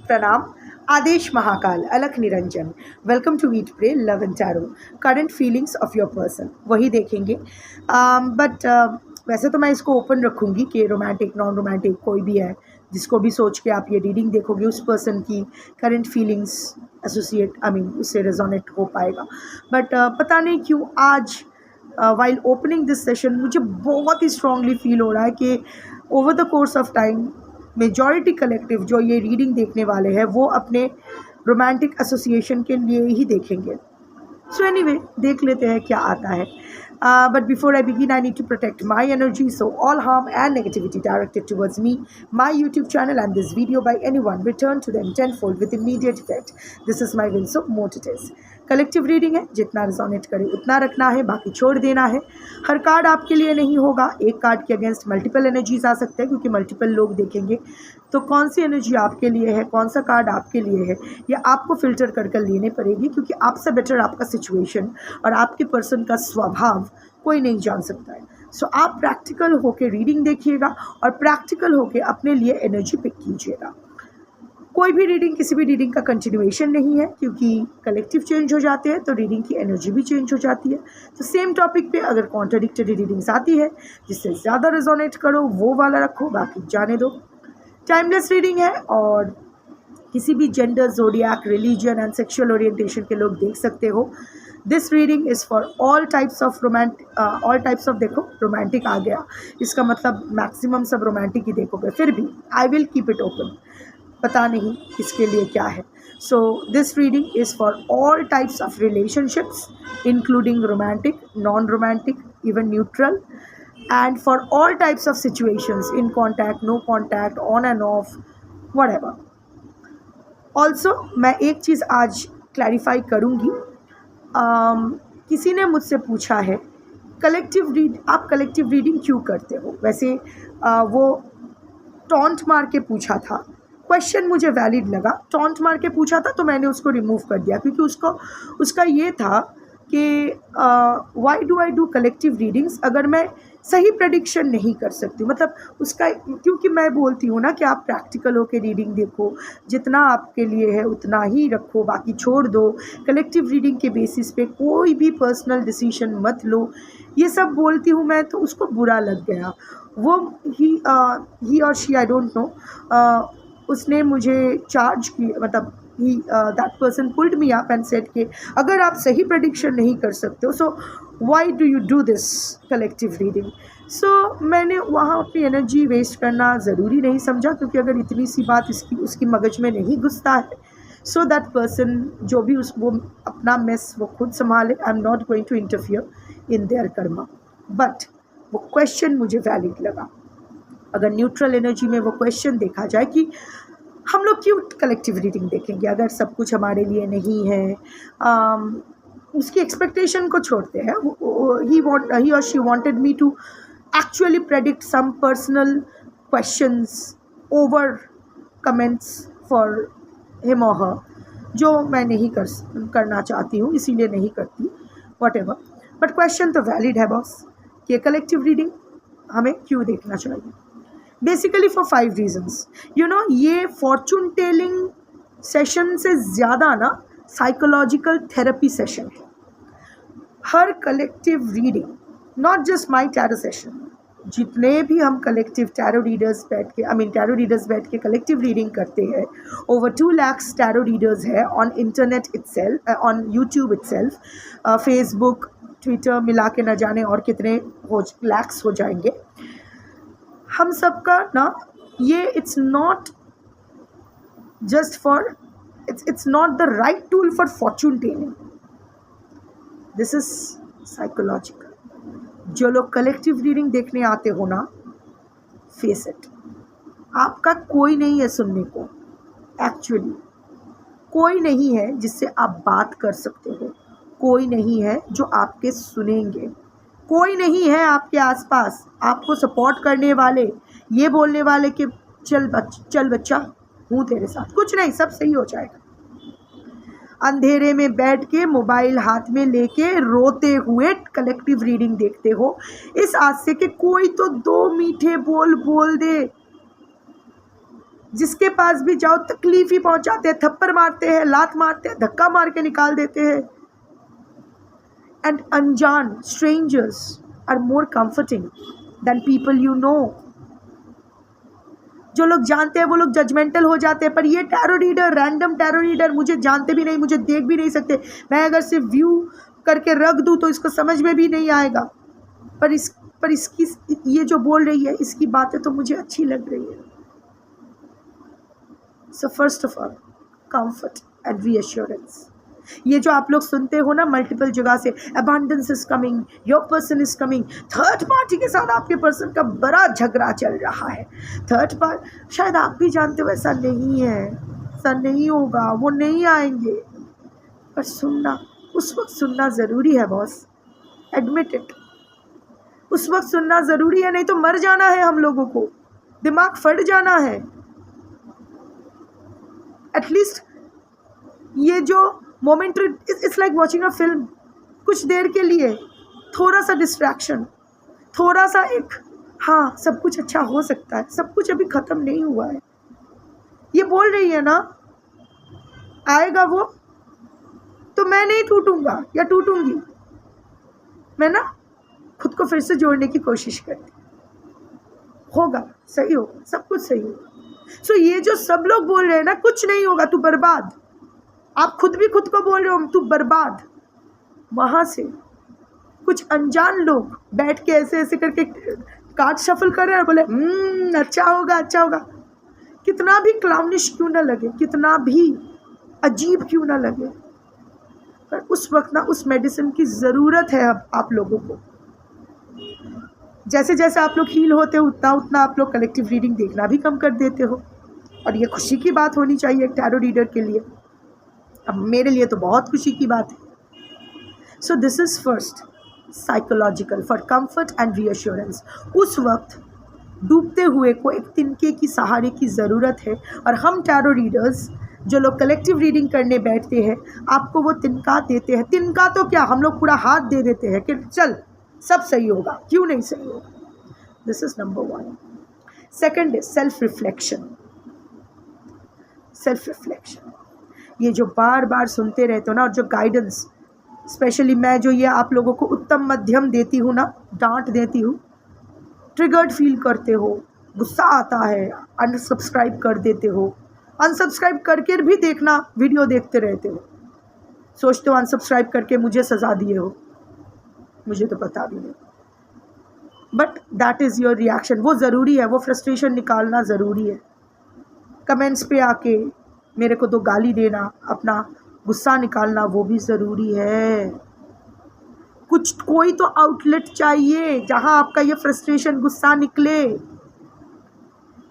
Pranam, Adesh Mahakal, Alak Niranjan. Welcome to Eat Pray Love and Tarot. Current feelings of your person वही देखेंगे. But वैसे तो मैं इसको ओपन रखूँगी कि रोमांटिक नॉन रोमांटिक कोई भी है जिसको भी सोच के आप ये रीडिंग देखोगे उस पर्सन की करंट फीलिंग्स एसोसिएट उससे रेजोनेट हो पाएगा. बट पता नहीं क्यों आज वाइल ओपनिंग दिस सेशन मुझे बहुत ही स्ट्रांगली फील हो रहा है कि over the course of time majority collective जो ये रीडिंग देखने वाले हैं वो अपने रोमांटिक एसोसिएशन के लिए ही देखेंगे. सो एनीवे देख लेते हैं क्या आता है. But before I begin, I need to protect my energy. So all harm and negativity directed towards me, my YouTube channel and this video by anyone return to them tenfold with immediate effect. This is my will, so mote it is. Collective reading है, जितना resonate करे उतना रखना है, बाकी छोड़ देना है. हर कार्ड आपके लिए नहीं होगा. एक कार्ड के अगेंस्ट मल्टीपल एनर्जीज आ सकते हैं क्योंकि मल्टीपल लोग देखेंगे. तो कौन सी एनर्जी आपके लिए है, कौन सा कार्ड आपके लिए है, ये आपको फिल्टर कर कर लेने पड़ेगी क्योंकि आपसे बेटर आपका सिचुएशन और आपके पर्सन का स्वभाव कोई नहीं जान सकता है. सो आप प्रैक्टिकल होके रीडिंग देखिएगा और प्रैक्टिकल होके अपने लिए एनर्जी पिक कीजिएगा. कोई भी रीडिंग किसी भी रीडिंग का कंटिन्यूएशन नहीं है क्योंकि कलेक्टिव चेंज हो जाते हैं तो रीडिंग की एनर्जी भी चेंज हो जाती है. तो सेम टॉपिक पे अगर कॉन्ट्राडिक्टरी रीडिंग्स आती है जिससे ज़्यादा रेजोनेट करो वो वाला रखो, बाकी जाने दो. टाइमलेस रीडिंग है और किसी भी gender, zodiac, religion and sexual orientation के लोग देख सकते हो. This reading is for all types of देखो रोमांटिक आ गया, इसका मतलब मैक्सिमम सब रोमांटिक ही देखोगे. फिर भी I will keep it open, पता नहीं किसके लिए क्या है. So this reading is for all types of relationships including romantic, non romantic, even neutral, and for all types of situations in contact, no contact, on and off, whatever. Also मैं एक चीज़ आज clarify करूँगी. किसी ने मुझसे पूछा है आप कलेक्टिव रीडिंग क्यों करते हो. वैसे वो टॉन्ट मार के पूछा था. क्वेश्चन मुझे वैलिड लगा. टॉन्ट मार के पूछा था तो मैंने उसको रिमूव कर दिया क्योंकि उसका ये था कि why do I do collective readings अगर मैं सही प्रेडिक्शन नहीं कर सकती. मतलब उसका क्योंकि मैं बोलती हूँ ना कि आप प्रैक्टिकल होकर रीडिंग देखो, जितना आपके लिए है उतना ही रखो, बाकी छोड़ दो. कलेक्टिव रीडिंग के बेसिस पे कोई भी पर्सनल डिसीजन मत लो, ये सब बोलती हूँ मैं. तो उसको बुरा लग गया. वो ही और शी, आई डोंट नो, उसने मुझे चार्ज किया. मतलब that person pulled me up and said कि अगर आप सही प्रेडिक्शन नहीं कर सकते हो so why do you do this collective reading. So मैंने वहाँ अपनी एनर्जी वेस्ट करना ज़रूरी नहीं समझा क्योंकि अगर इतनी सी बात उसकी मगज में नहीं घुसता है सो दैट पर्सन जो भी वो अपना मेस वो खुद संभाले. I am not going to interfere in their karma. But वो क्वेश्चन मुझे वैलिड लगा. अगर न्यूट्रल एनर्जी में वो क्वेश्चन देखा जाए कि हम लोग क्यों कलेक्टिव रीडिंग देखेंगे अगर सब कुछ हमारे लिए नहीं है. उसकी एक्सपेक्टेशन को छोड़ते हैं. ही और she wanted me to actually predict some personal questions over comments for him और हर, जो मैं नहीं करना चाहती हूँ, इसीलिए नहीं करती. व्हाटएवर. बट क्वेश्चन तो वैलिड है बॉस कि कलेक्टिव रीडिंग हमें क्यों देखना चाहिए. Basically for 5 reasons. ये फॉर्चून टेलिंग सेशन से ज़्यादा ना साइकोलॉजिकल थेरेपी सेशन है. हर collective reading, not just my tarot session, जितने भी हम कलेक्टिव टैरो रीडर्स बैठ के कलेक्टिव रीडिंग करते हैं, ओवर 2 लाख टैरो रीडर्स है on internet itself, on YouTube itself, Facebook, Twitter मिला के न जाने और कितने लैक्स हो जाएंगे. हम सबका ना ये it's not the right tool for Fortune telling. This is psychological. जो लोग कलेक्टिव रीडिंग देखने आते हो ना, फेस इट, आपका कोई नहीं है सुनने को. एक्चुअली कोई नहीं है जिससे आप बात कर सकते हो. कोई नहीं है जो आपके सुनेंगे. कोई नहीं है आपके आसपास आपको सपोर्ट करने वाले, ये बोलने वाले कि चल बच्चा हूँ तेरे साथ. कुछ नहीं, सब सही हो जाएगा. अंधेरे में बैठ के मोबाइल हाथ में लेके रोते हुए कलेक्टिव रीडिंग देखते हो इस आस से कि कोई तो 2 मीठे बोल दे. जिसके पास भी जाओ तकलीफ ही पहुंचाते हैं, थप्पड़ मारते हैं, लात मारते हैं, धक्का मार के निकाल देते हैं। एंड अनजान strangers are more comforting than people you know. जो लोग जानते हैं वो लोग जजमेंटल हो जाते हैं, पर ये tarot reader, random tarot reader, मुझे जानते भी नहीं, मुझे देख भी नहीं सकते, मैं अगर सिर्फ व्यू करके रख दूँ तो इसको समझ में भी नहीं आएगा, पर इसकी ये जो बोल रही है इसकी बातें तो मुझे अच्छी लग रही है। So first of all comfort and reassurance. ये जो आप लोग सुनते हो ना मल्टीपल जगह से, abundance is coming, your person is coming, third party के साथ आपके पर्सन का बड़ा झगड़ा चल रहा है, थर्ड पार्टी, शायद आप भी जानते हो ऐसा नहीं है, ऐसा नहीं होगा, वो नहीं आएंगे, पर सुनना उस वक्त सुनना ज़रूरी है बॉस, एडमिट इट। उस वक्त सुनना ज़रूरी है, नहीं तो मर जाना है हम लोगों को, दिमाग फट जाना है। एटलीस्ट ये जो momentary, it's like watching a film, कुछ देर के लिए थोड़ा सा डिस्ट्रैक्शन, थोड़ा सा एक, हाँ सब कुछ अच्छा हो सकता है, सब कुछ अभी ख़त्म नहीं हुआ है। ये बोल रही है ना आएगा वो, तो मैं नहीं टूटूंगा या टूटूंगी, मैं ना खुद को फिर से जोड़ने की कोशिश करती, होगा सही होगा, सब कुछ सही होगा। सो ये जो सब लोग बोल रहे हैं ना कुछ नहीं होगा, तू बर्बाद, आप खुद भी खुद को बोल रहे हो तू बर्बाद, वहाँ से कुछ अनजान लोग बैठ के ऐसे ऐसे करके कार्ड शफल कर रहे हैं और बोले अच्छा होगा अच्छा होगा। कितना भी क्लाउनिश क्यों ना लगे, कितना भी अजीब क्यों ना लगे, पर उस वक्त ना उस मेडिसिन की ज़रूरत है अब आप लोगों को। जैसे जैसे आप लोग हील होते हो उतना उतना आप लोग कलेक्टिव रीडिंग देखना भी कम कर देते हो, और ये खुशी की बात होनी चाहिए एक टैरो रीडर के लिए। अब मेरे लिए तो बहुत खुशी की बात है। So this is first psychological for comfort and reassurance. उस वक्त डूबते हुए को एक तिनके की सहारे की ज़रूरत है, और हम टैरो रीडर्स जो लोग कलेक्टिव रीडिंग करने बैठते हैं आपको वो तिनका देते हैं। तिनका तो क्या, हम लोग पूरा हाथ दे देते हैं कि चल सब सही होगा, क्यों नहीं सही होगा। This is number 1। Second is self reflection. Self reflection ये जो बार बार सुनते रहते हो ना, और जो गाइडेंस स्पेशली मैं जो ये आप लोगों को उत्तम मध्यम देती हूँ ना, डांट देती हूँ, ट्रिगर्ड फील करते हो, गुस्सा आता है, अनसब्सक्राइब कर देते हो, अनसब्सक्राइब करके भी देखना वीडियो देखते रहते हो, सोचते हो अनसब्सक्राइब करके मुझे सज़ा दिए हो, मुझे तो पता भी नहीं, but that is your reaction. वो ज़रूरी है, वो फ्रस्ट्रेशन निकालना ज़रूरी है। कमेंट्स पे आके मेरे को तो गाली देना, अपना गुस्सा निकालना, वो भी ज़रूरी है। कुछ कोई तो आउटलेट चाहिए जहां आपका ये फ्रस्ट्रेशन गुस्सा निकले।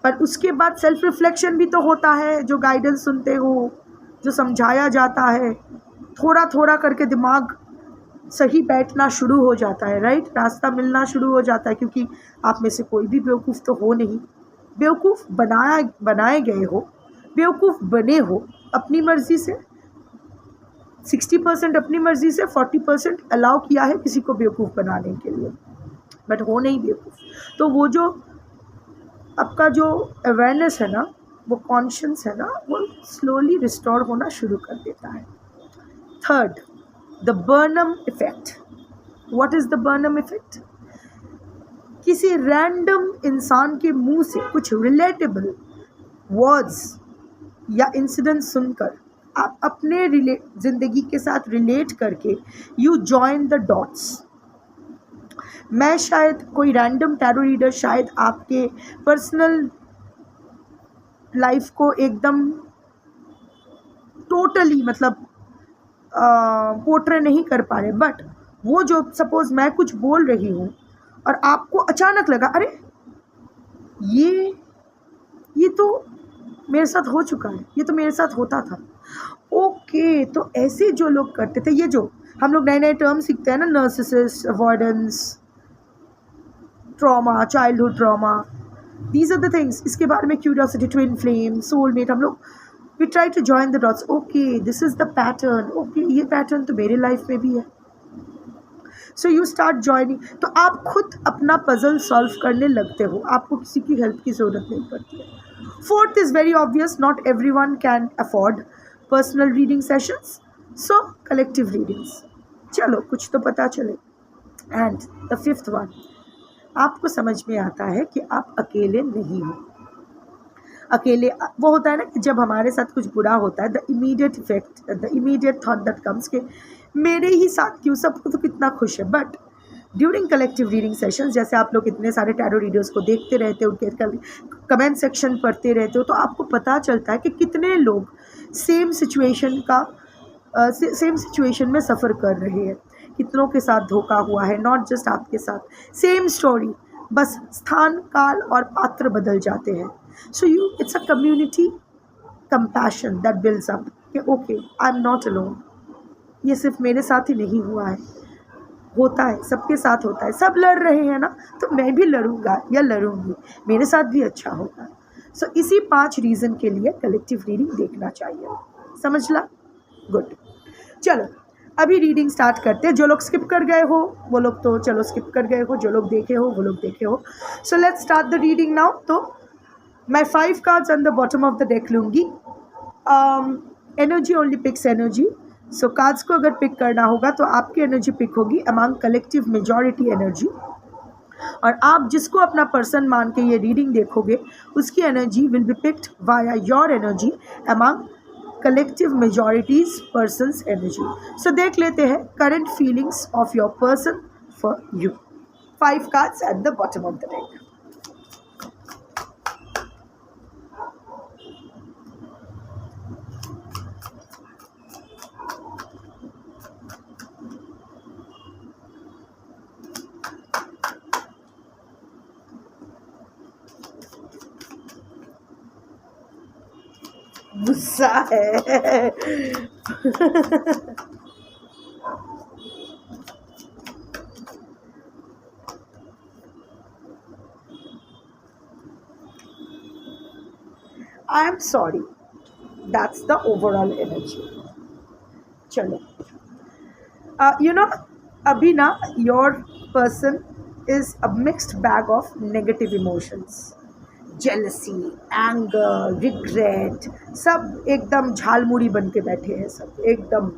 पर उसके बाद सेल्फ रिफ्लेक्शन भी तो होता है, जो गाइडेंस सुनते हो, जो समझाया जाता है, थोड़ा थोड़ा करके दिमाग सही बैठना शुरू हो जाता है, राइट, रास्ता मिलना शुरू हो जाता है। क्योंकि आप में से कोई भी बेवकूफ़ तो हो नहीं, बेवकूफ़ बनाए गए हो, बेवकूफ़ बने हो अपनी मर्ज़ी से, 60% अपनी मर्ज़ी से, 40% अलाउ किया है किसी को बेवकूफ़ बनाने के लिए, बट हो नहीं बेवकूफ़। तो वो जो आपका जो अवेयरनेस है ना, वो कॉन्शियस है ना, वो स्लोली रिस्टोर होना शुरू कर देता है। Third, the Barnum effect. What is the Barnum effect? किसी रैंडम इंसान के मुंह से कुछ रिलेटेबल वर्ड्स या इंसिडेंट सुनकर आप अपने ज़िंदगी के साथ रिलेट करके यू जॉइन द डॉट्स। मैं शायद कोई रैंडम टैरो रीडर शायद आपके पर्सनल लाइफ को एकदम टोटली मतलब पोर्ट्रे नहीं कर पा रहे, बट वो जो सपोज़ मैं कुछ बोल रही हूँ और आपको अचानक लगा अरे ये तो मेरे साथ हो चुका है, ये तो मेरे साथ होता था। ओके, तो ऐसे जो लोग करते थे, ये जो हम लोग नए नए टर्म सीखते हैं ना, narcissist, avoidance, trauma, childhood trauma, these are the things. इसके बारे में क्यूरियोसिटी, ट्विन फ्लेम, सोलमेट, हम लोग we try to join the dots. Okay, this is the pattern, okay ये पैटर्न तो मेरे लाइफ में भी है। सो यू स्टार्ट जॉइनिंग, तो आप खुद अपना पजल सॉल्व करने लगते हो, आपको किसी की हेल्प की ज़रूरत नहीं पड़ती है। Fourth is very obvious, not everyone can afford personal reading sessions, so collective readings. चलो कुछ तो पता चले. एंड द फिफ्थ वन, आपको समझ में आता है कि आप अकेले नहीं हो. अकेले वो होता है ना कि जब हमारे साथ कुछ बुरा होता है, the immediate effect, the immediate thought that comes के मेरे ही साथ क्यों, सबको तो कितना खुश है. But during collective reading sessions, जैसे आप लोग इतने सारे टैरो रीडर्स को देखते रहते हो, उनके कमेंट सेक्शन पढ़ते रहते हो, तो आपको पता चलता है कि कितने लोग सेम सिचुएशन में सफ़र कर रहे हैं. कितनों के साथ धोखा हुआ है, नॉट जस्ट आपके साथ. सेम स्टोरी, बस स्थान, काल और पात्र बदल जाते हैं. So it's a community compassion that builds up कि okay, I am not alone. ये सिर्फ मेरे साथ ही नहीं हुआ है, होता है, सबके साथ होता है. सब लड़ रहे हैं ना, तो मैं भी लड़ूंगा या लड़ूंगी, मेरे साथ भी अच्छा होगा. सो इसी 5 रीज़न के लिए कलेक्टिव रीडिंग देखना चाहिए. समझ ला? गुड. चलो अभी रीडिंग स्टार्ट करते हैं. जो लोग स्किप कर गए हो वो लोग तो चलो स्किप कर गए हो, जो लोग देखे हो वो लोग देखे हो. So let's start the reading now. तो मैं 5 cards on the bottom of the deck लूँगी. Energy only picks energy. So cards को अगर पिक करना होगा तो आपकी एनर्जी पिक होगी अमंग कलेक्टिव मेजॉरिटी एनर्जी, और आप जिसको अपना पर्सन मान के ये रीडिंग देखोगे उसकी energy will be picked via your energy among collective majorities person's energy. So देख लेते हैं current feelings of your person for you. 5 cards at the bottom of the deck. गुस्सा है. I am sorry. That's the overall energy. चलो, अभी ना your person is a mixed bag of negative emotions. Jealousy, anger, regret, सब एकदम झालमुड़ी बन के बैठे हैं सब एकदम.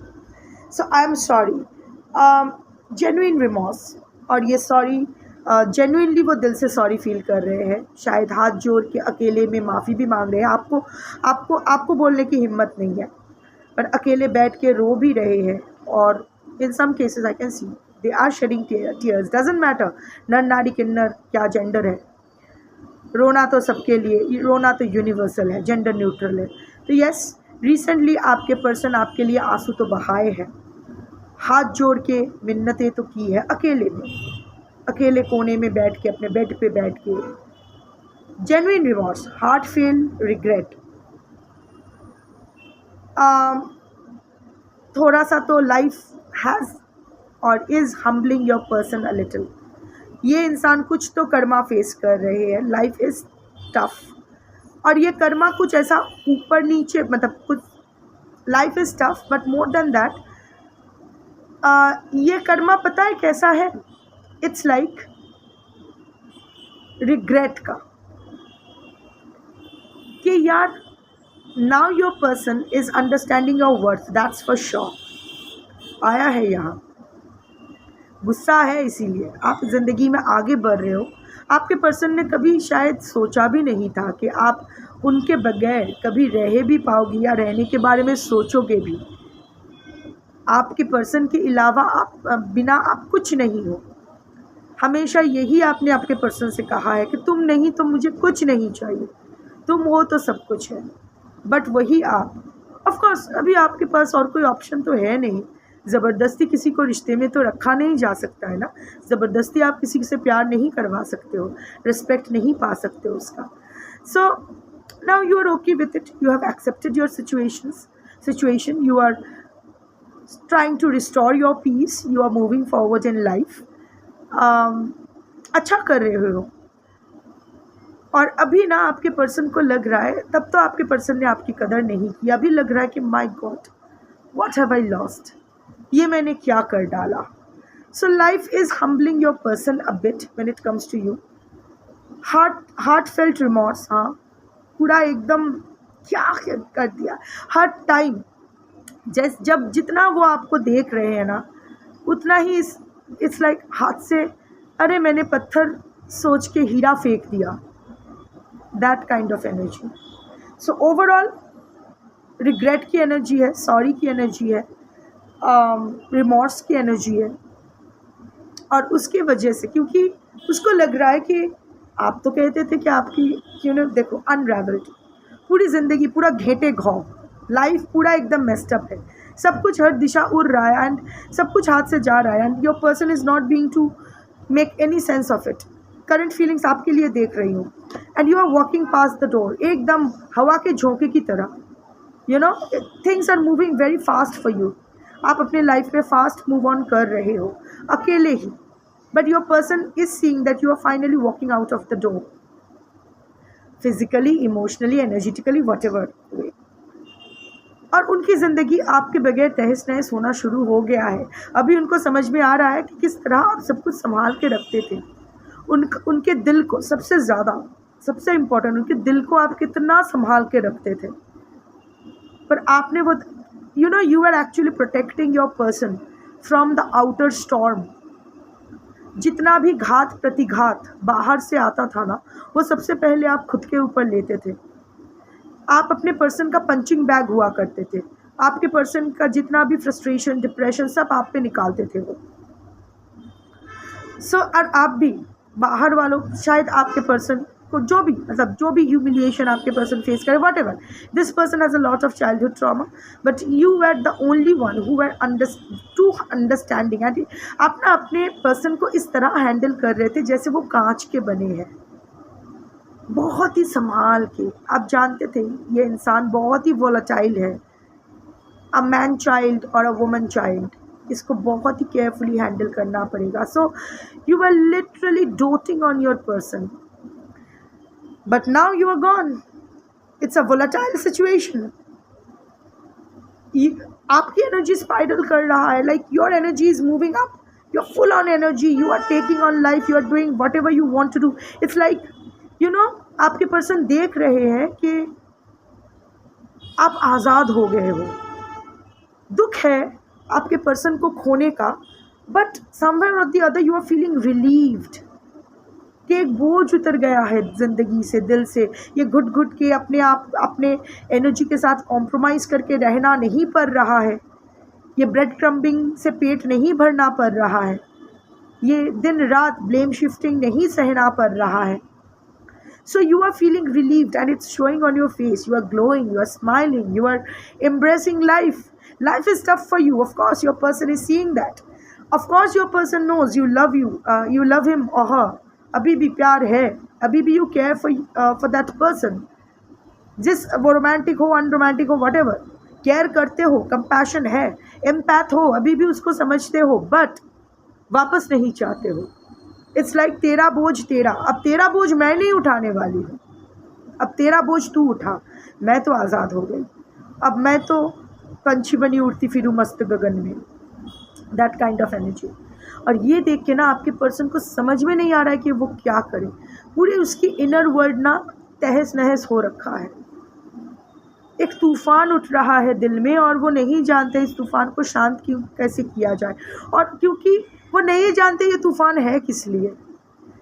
सो आई एम सॉरी, जेन्युइन रिमॉर्स. और ये सॉरी जेन्युइनली वो दिल से सॉरी फील कर रहे हैं. शायद हाथ जोड़ के अकेले में माफ़ी भी मांग रहे हैं. आपको बोलने की हिम्मत नहीं है, पर अकेले बैठ के रो भी रहे हैं. और in some cases I can see they are shedding tears. Doesn't matter नर नारी किन्नर क्या जेंडर है, रोना तो सबके लिए, रोना तो यूनिवर्सल है, जेंडर न्यूट्रल है. तो यस, रिसेंटली आपके पर्सन आपके लिए आंसू तो बहाए हैं, हाथ जोड़ के मिन्नतें तो की है अकेले में, अकेले कोने में बैठ के, अपने बेड पे बैठ के. Genuine remorse, heart fail, regret. थोड़ा सा तो लाइफ हैज़ और is humbling your person a little. ये इंसान कुछ तो कर्मा फेस कर रहे हैं. लाइफ इज़ टफ, और ये कर्मा कुछ ऐसा ऊपर नीचे, मतलब कुछ life is tough, but more than that ये कर्मा पता है कैसा है? इट्स लाइक रिग्रेट का, कि यार now your person is understanding your worth, that's for sure. आया है यहाँ, गुस्सा है, इसीलिए आप ज़िंदगी में आगे बढ़ रहे हो. आपके पर्सन ने कभी शायद सोचा भी नहीं था कि आप उनके बगैर कभी रह भी पाओगे या रहने के बारे में सोचोगे भी. आपके पर्सन के अलावा बिना आप कुछ नहीं हो. हमेशा यही आपने आपके पर्सन से कहा है कि तुम नहीं तो मुझे कुछ नहीं चाहिए, तुम हो तो सब कुछ है. बट वही आप, ऑफ कोर्स अभी आपके पास और कोई ऑप्शन तो है नहीं. ज़बरदस्ती किसी को रिश्ते में तो रखा नहीं जा सकता है ना. ज़बरदस्ती आप किसी से प्यार नहीं करवा सकते हो, रिस्पेक्ट नहीं पा सकते हो उसका. So now you are okay with it, you have accepted your situation, you are trying to restore your peace, you are moving forward in life. अच्छा कर रहे हो. और अभी ना आपके पर्सन को लग रहा है, तब तो आपके पर्सन ने आपकी कदर नहीं की, अभी लग रहा है कि my god what have I lost, ये मैंने क्या कर डाला. So life is humbling your person a bit when it comes to you. Heart felt remorse, हाँ पूरा एकदम क्या कर दिया हर टाइम। जब जितना वो आपको देख रहे हैं ना, उतना ही इट्स लाइक हाथ से अरे मैंने पत्थर सोच के हीरा फेंक दिया, that kind of energy. So overall regret की एनर्जी है, सॉरी की एनर्जी है, रिमॉर्स की एनर्जी है। और उसकी वजह से क्योंकि उसको लग रहा है कि आप तो कहते थे कि आपकी देखो अनरेवल्ड पूरी ज़िंदगी, पूरा घेटे घाव, लाइफ पूरा एकदम मेस्टअप है, सब कुछ हर दिशा उड़ रहा है एंड सब कुछ हाथ से जा रहा है and your person is not being to make any sense of it. Current feelings आपके लिए देख रही हूँ and you are walking past the door, एकदम हवा के झोंके की तरह। Things are moving very fast for you. आप अपने लाइफ में फास्ट मूव ऑन कर रहे हो अकेले ही, but your person is seeing that you are finally walking out of the door, physically, emotionally, energetically, whatever वे। और उनकी ज़िंदगी आपके बगैर तहस नहस होना शुरू हो गया है। अभी उनको समझ में आ रहा है कि किस तरह आप सब कुछ संभाल के रखते थे। उनके दिल को सबसे ज़्यादा, सबसे इम्पोर्टेंट, उनके दिल को आप कितना संभाल के रखते थे। पर आपने वो you are actually protecting your person from the outer storm. जितना भी घात प्रतिघात बाहर से आता था ना, वो सबसे पहले आप खुद के ऊपर लेते थे। आप अपने पर्सन का पंचिंग बैग हुआ करते थे। आपके पर्सन का जितना भी फ्रस्ट्रेशन, डिप्रेशन, सब आप पे निकालते थे वो। और आप भी बाहर वालों, शायद आपके पर्सन को जो भी ह्यूमिलिएशन आपके पर्सन फेस करे, whatever, this person has a lot of childhood trauma, but you were the only one who were to understanding and आप ना अपने पर्सन को इस तरह हैंडल कर रहे थे जैसे वो कांच के बने हैं, बहुत ही संभाल के। आप जानते थे ये इंसान बहुत ही वोलेटाइल है, अ मैन चाइल्ड और अ वुमन चाइल्ड, इसको बहुत ही केयरफुली हैंडल करना पड़ेगा। So you were literally doting on your person, but now you are gone. It's a volatile situation. आपकी एनर्जी स्पाइरल कर रहा है, like your energy is moving up, you are full on energy, you are taking on life, you are doing whatever you want to do. It's like आपके person देख रहे हैं कि आप आज़ाद हो गए हो। दुख है आपके पर्सन को खोने का, but somewhere or the other you are feeling relieved कि एक बोझ उतर गया है ज़िंदगी से, दिल से। ये घुट घुट के अपने एनर्जी के साथ कॉम्प्रोमाइज़ करके रहना नहीं पड़ रहा है। ये ब्रेड क्रम्बिंग से पेट नहीं भरना पड़ रहा है। ये दिन रात ब्लेम शिफ्टिंग नहीं सहना पड़ रहा है। So you are feeling relieved and it's showing on your face. You are glowing, you are smiling, you are embracing life. Life is tough for you. Of course, your person is seeing that. Of course, your person knows you love you love him or her. अभी भी प्यार है, अभी भी you care for that person. जिस वो romantic हो, unromantic हो, whatever, केयर करते हो, कंपैशन है, एम्पैथ हो, अभी भी उसको समझते हो, बट वापस नहीं चाहते हो। इट्स लाइक तेरा बोझ तेरा, अब तेरा बोझ मैं नहीं उठाने वाली हूँ, अब तेरा बोझ तू उठा, मैं तो आज़ाद हो गई, अब मैं तो पंछी बनी उड़ती फिरूँ मस्त गगन में, दैट काइंड ऑफ एनर्जी। और ये देख के ना आपके पर्सन को समझ में नहीं आ रहा है कि वो क्या करे। पूरे उसकी इनर वर्ल्ड ना तहस नहस हो रखा है, एक तूफ़ान उठ रहा है दिल में और वो नहीं जानते इस तूफ़ान को शांत कैसे किया जाए। और क्योंकि वो नहीं जानते ये तूफ़ान है किस लिए,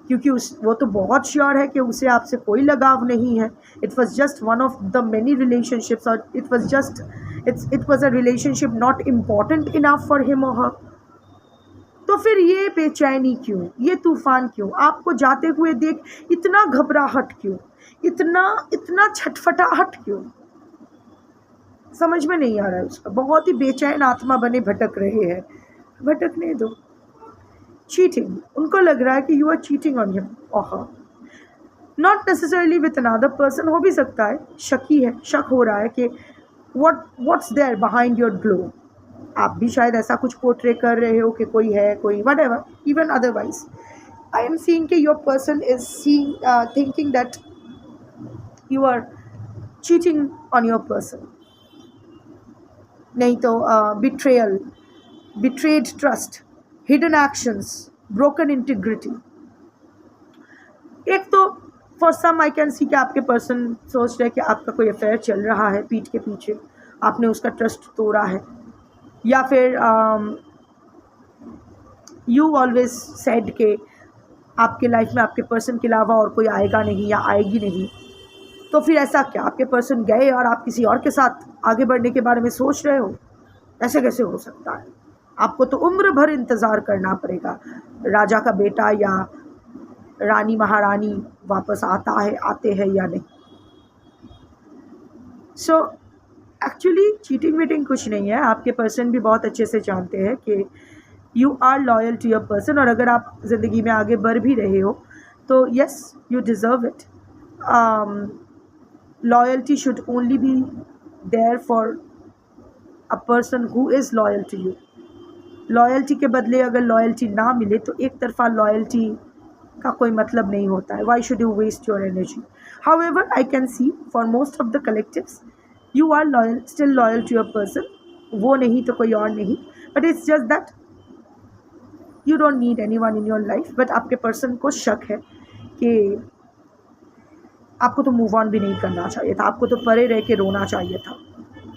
क्योंकि वो तो बहुत श्योर है कि उसे आपसे कोई लगाव नहीं है। It was just one of the many relationships और it was a relationship not important enough for him और हर। तो फिर ये बेचैनी क्यों, ये तूफ़ान क्यों, आपको जाते हुए देख इतना घबराहट क्यों, इतना छटफटाहट क्यों, समझ में नहीं आ रहा है उसका। बहुत ही बेचैन आत्मा बने भटक रहे हैं, भटकने दो। चीटिंग, उनको लग रहा है कि you are cheating on him और her, not necessarily with another person, हो भी सकता है, शकी है, शक हो रहा है कि what's there behind your glow. आप भी शायद ऐसा कुछ पोर्ट्रे कर रहे हो कि कोई है, कोई whatever, even otherwise I am seeing कि your person is thinking that you are cheating on your person. नहीं तो betrayal, betrayed trust, hidden actions, broken integrity. एक तो फॉर सम आई कैन सी कि आपके पर्सन सोच रहे हैं कि आपका कोई अफेयर चल रहा है पीठ के पीछे, आपने उसका ट्रस्ट तोड़ा है, या फिर यू ऑलवेज सेड के आपके लाइफ में आपके पर्सन के अलावा और कोई आएगा नहीं या आएगी नहीं। तो फिर ऐसा क्या, आपके पर्सन गए और आप किसी और के साथ आगे बढ़ने के बारे में सोच रहे हो? ऐसे कैसे हो सकता है? आपको तो उम्र भर इंतज़ार करना पड़ेगा राजा का बेटा या रानी महारानी वापस आते हैं या नहीं। सो एक्चुअली चीटिंग वीटिंग कुछ नहीं है। आपके पर्सन भी बहुत अच्छे से जानते हैं कि you are loyal to your person, और अगर आप ज़िंदगी में आगे बढ़ भी रहे हो तो yes you deserve it. Loyalty should only be there for a person who is loyal to you. Loyalty के बदले अगर लॉयल्टी ना मिले तो एक तरफा लॉयल्टी का कोई मतलब नहीं होता है। Why should you waste your energy? However I can see for most of the collectives you are loyal, still loyal to your person. वो नहीं तो कोई और नहीं, but it's just that you don't need anyone in your life. But आपके person को शक है कि आपको तो मूव ऑन भी नहीं करना चाहिए था, आपको तो परे रह के रोना चाहिए था।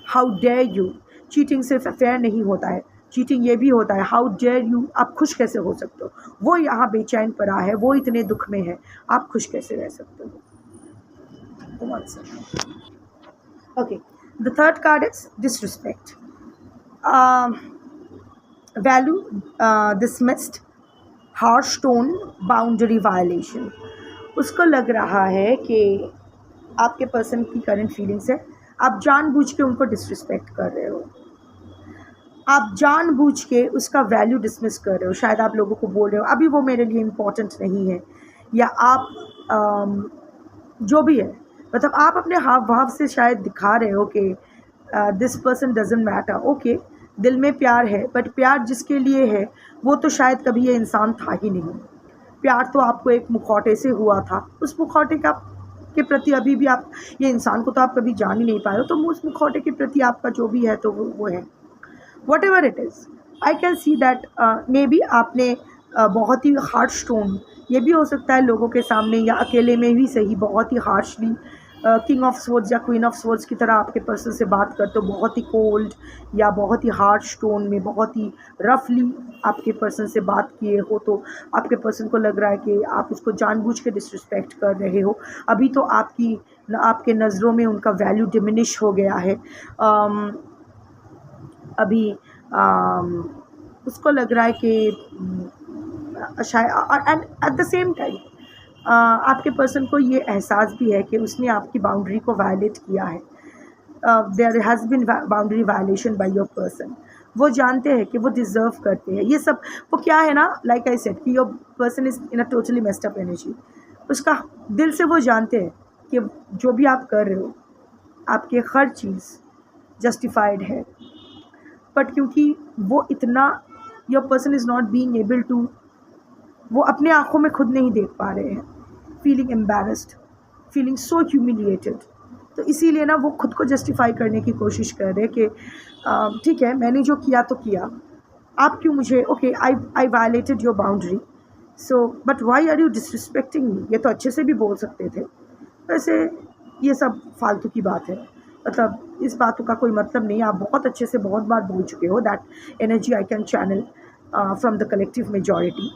How dare you. चीटिंग सिर्फ अफेयर नहीं होता है, चीटिंग ये भी होता है हाउ डेयर यू। आप खुश कैसे हो सकते हो? वो यहाँ बेचैन पड़ा है, वो इतने दुख में है, आप खुश कैसे रह सकते हो? Okay, the third card is disrespect, value dismissed, harsh tone, boundary violation. उसको लग रहा है कि आपके पर्सन की करंट फीलिंग्स है, आप जानबूझ के उनको डिसरिस्पेक्ट कर रहे हो, आप जानबूझ के उसका वैल्यू डिसमिस कर रहे हो। शायद आप लोगों को बोल रहे हो अभी वो मेरे लिए इम्पोर्टेंट नहीं है, या आप जो भी है, मतलब आप अपने हाव भाव से शायद दिखा रहे हो कि this person doesn't matter. Okay, दिल में प्यार है, बट प्यार जिसके लिए है वो तो शायद कभी ये इंसान था ही नहीं। प्यार तो आपको एक मुखौटे से हुआ था, उस मुखौटे का के प्रति अभी भी आप, ये इंसान को तो आप कभी जान ही नहीं पाए हो, तो उस मुखौटे के प्रति आपका जो भी है तो वो है। What ever it is, I can see that may be आपने बहुत ही हार्श टोन, ये भी हो सकता है लोगों के सामने या अकेले में भी सही, बहुत ही हार्शली किंग ऑफ स्वर्ड्स या क्वीन ऑफ स्वर्ड्स की तरह आपके पर्सन से बात करते हो, बहुत ही कोल्ड या बहुत ही हार्श टोन में, बहुत ही रफली आपके पर्सन से बात किए हो, तो आपके पर्सन को लग रहा है कि आप उसको जानबूझ के डिसरिस्पेक्ट कर रहे हो। अभी तो आपके नज़रों में उनका वैल्यू डिमिनिश हो गया है। अभी उसको लग रहा है कि शायद, and at the same time आपके पर्सन को ये एहसास भी है कि उसने आपकी बाउंड्री को वायलेट किया है। There has been boundary violation by your person. वो जानते हैं कि वो डिज़र्व करते हैं ये सब। वो क्या है ना, लाइक आई सेड कि your person is in a totally messed up energy. उसका दिल से वो जानते हैं कि जो भी आप कर रहे हो, आपके हर चीज़ जस्टिफाइड है, बट क्योंकि वो इतना, your person is not being able to, वो अपने आँखों में खुद नहीं देख पा रहे हैं, feeling embarrassed, feeling so humiliated, तो इसीलिए ना वो खुद को जस्टिफाई करने की कोशिश कर रहे हैं कि ठीक है मैंने जो किया तो किया, आप क्यों मुझे, okay I violated your boundary, so but why are you disrespecting me. ये तो अच्छे से भी बोल सकते थे। वैसे ये सब फालतू की बात है, मतलब इस बातों का कोई मतलब नहीं। आप बहुत अच्छे से बहुत बार बोल चुके हो। That energy I can channel from the collective majority.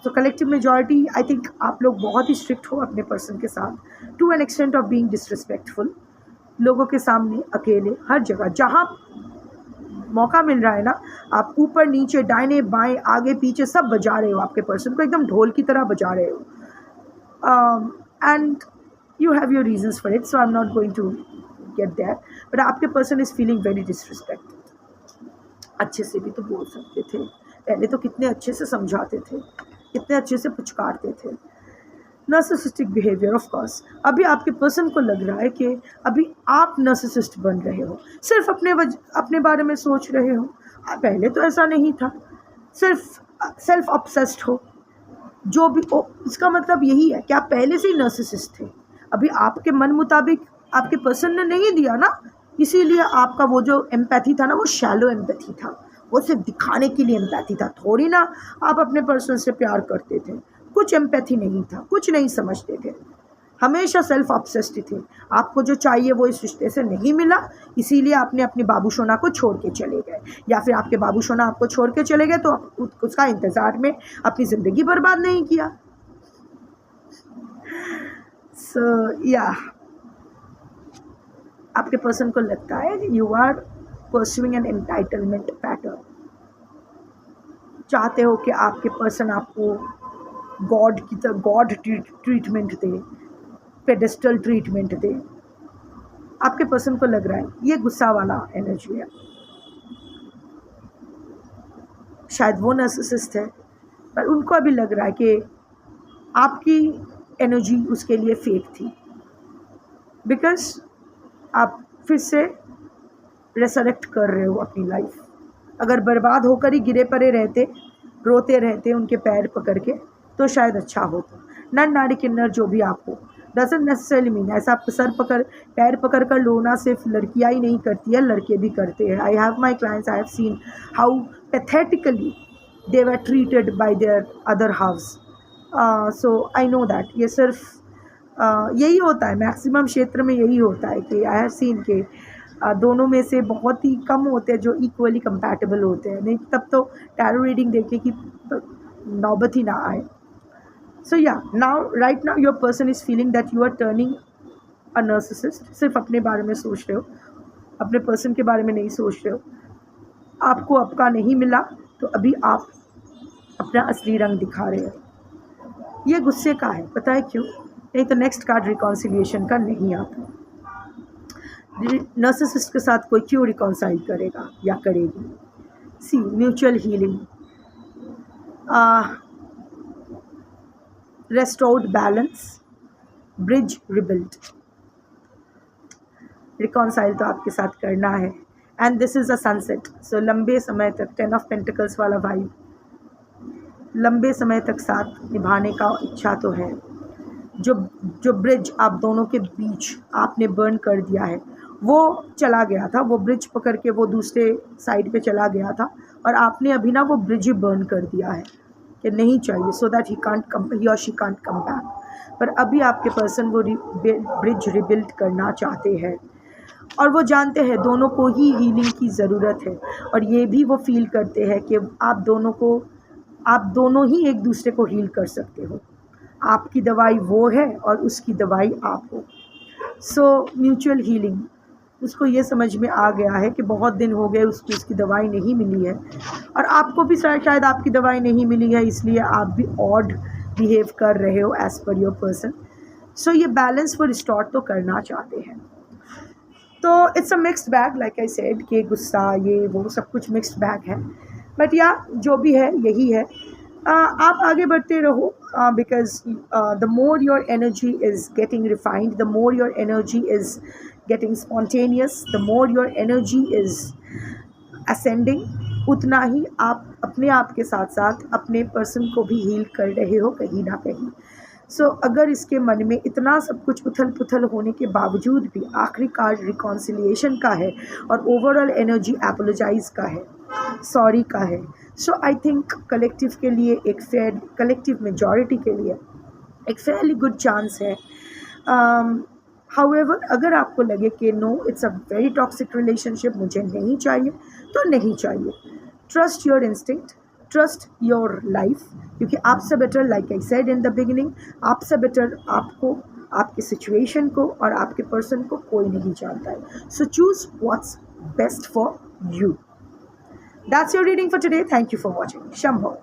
तो कलेक्टिव मेजॉरिटी आई थिंक आप लोग बहुत ही स्ट्रिक्ट हो अपने पर्सन के साथ, to an extent of being disrespectful. लोगों के सामने, अकेले, हर जगह जहाँ मौका मिल रहा है ना, आप ऊपर नीचे दाहिने बाएं आगे पीछे सब बजा रहे हो, आपके पर्सन को एकदम ढोल की तरह बजा रहे हो। And you have your reasons for it, so I'm not going to get there, but आपके person is feeling very disrespected। अच्छे से भी तो बोल सकते थे, पहले तो कितने अच्छे से समझाते थे, कितने अच्छे से पुचकारते थे। Narcissistic behaviour of course. अभी आपके पर्सन को लग रहा है कि अभी आप नार्सिसिस्ट बन रहे हो, सिर्फ अपने बारे में सोच रहे हो। पहले तो ऐसा नहीं था, सिर्फ सेल्फ ऑब्सेस्ड हो, जो भी इसका मतलब यही है कि आप पहले से ही नार्सिसिस्ट थे। अभी आपके मन मुताबिक आपके पर्सन ने नहीं दिया ना, इसीलिए आपका वो जो एम्पैथी था ना, वो शैलो एम्पैथी था, वो सिर्फ दिखाने के लिए एम्पैथी था। थोड़ी ना आप अपने पर्सन से प्यार करते थे, कुछ एम्पैथी नहीं था, कुछ नहीं समझते थे, हमेशा सेल्फ ऑब्सेस्ड थे। आपको जो चाहिए वो इस रिश्ते से नहीं मिला, इसीलिए आपने अपनी बाबू सोना को छोड़ के चले गए, या फिर आपके बाबू सोना आपको छोड़ के चले गए तो उसका इंतज़ार में अपनी ज़िंदगी बर्बाद नहीं किया। सो या आपके पर्सन को लगता है you are pursuing an entitlement pattern. चाहते हो कि आपके पर्सन आपको गॉड की तरह गॉड ट्रीटमेंट दे, पेडेस्टल ट्रीटमेंट दे। आपके पर्सन को लग रहा है ये गुस्सा वाला एनर्जी है, शायद वो नार्सिसिस्ट है, पर उनको अभी लग रहा है कि आपकी एनर्जी उसके लिए फेक थी, बिकॉज आप फिर से रेसरेक्ट कर रहे हो अपनी लाइफ। अगर बर्बाद होकर ही गिरे पड़े रहते, रोते रहते उनके पैर पकड़ के, तो शायद अच्छा होता। नर नारी किन्नर जो भी आप हो, डजंट नेसेसरली मीन ऐसा सर पकड़ पैर पकड़ कर रोना सिर्फ लड़कियां ही नहीं करती है, लड़के भी करते हैं। I have my clients, I have seen how pathetically they were treated by there other house. So I know that ये सिर्फ यही होता है, मैक्सिमम क्षेत्र में यही होता है कि आई हैव सीन के दोनों में से बहुत ही कम होते हैं जो इक्वली कंपैटिबल होते हैं, नहीं तब तो टैरो रीडिंग देखने की नौबत ही ना आए। So yeah right now your person is feeling that you are turning a narcissist. सिर्फ अपने बारे में सोच रहे हो, अपने पर्सन के बारे में नहीं सोच रहे हो। आपको आपका नहीं मिला तो अभी आप अपना असली रंग दिखा रहे हो। ये गुस्से का है, पता है क्यों? नहीं तो नेक्स्ट कार्ड रिकॉन्सिलिएशन का नहीं आता। नार्सिसिस्ट के साथ कोई क्यों रिकॉन्साइल करेगा या करेगी? See mutual healing, restored balance, bridge rebuilt। Reconcile तो आपके साथ करना है, and this is a sunset. So लंबे समय तक 10 ऑफ पेंटिकल्स वाला वाइब, लंबे समय तक साथ निभाने का इच्छा तो है। जो ब्रिज आप दोनों के बीच आपने बर्न कर दिया है वो चला गया था, वो ब्रिज पकड़ के वो दूसरे साइड पे चला गया था, और आपने अभी ना वो ब्रिज ही बर्न कर दिया है कि नहीं चाहिए, सो दैट ही और शी कांट कम बैक। पर अभी आपके पर्सन वो ब्रिज रिबिल्ड करना चाहते हैं, और वो जानते हैं दोनों को ही हीलिंग की ज़रूरत है, और ये भी वो फील करते हैं कि आप दोनों ही एक दूसरे को हील कर सकते हो। आपकी दवाई वो है और उसकी दवाई आप हो। सो म्यूचुअल हीलिंग, उसको ये समझ में आ गया है कि बहुत दिन हो गए उसको उसकी दवाई नहीं मिली है, और आपको भी शायद आपकी दवाई नहीं मिली है, इसलिए आप भी ऑड बिहेव कर रहे हो एज़ पर योर पर्सन। सो ये बैलेंस वो रिस्टोर तो करना चाहते हैं। तो it's a mixed bag, like I said कि गुस्सा ये वो सब कुछ मिक्स्ड बैग है, बट या जो भी है यही है। आप आगे बढ़ते रहो, because the more your energy is getting refined, the more your energy is getting spontaneous, the more your energy is ascending, उतना ही आप अपने आप के साथ साथ अपने पर्सन को भी हील कर रहे हो कहीं ना कहीं। सो अगर इसके मन में इतना सब कुछ उथल पुथल होने के बावजूद भी आखिरी कार्ड रिकॉन्सिलिएशन का है, और ओवरऑल एनर्जी एपोलोजाइज का है, सॉरी का है। सो आई थिंक कलेक्टिव के लिए एक फेयर, कलेक्टिव मेजॉरिटी के लिए एक फेयरली गुड चांस है। हाउएवर अगर आपको लगे कि no it's a very toxic relationship, मुझे नहीं चाहिए, तो नहीं चाहिए। Trust your instinct, trust your life, क्योंकि आपसे better, like I said in the beginning, आपसे बेटर आपको, आपकी सिचुएशन को और आपके पर्सन को कोई नहीं जानता है। So choose what's best for you. That's your reading for today. Thank you for watching. Shambho.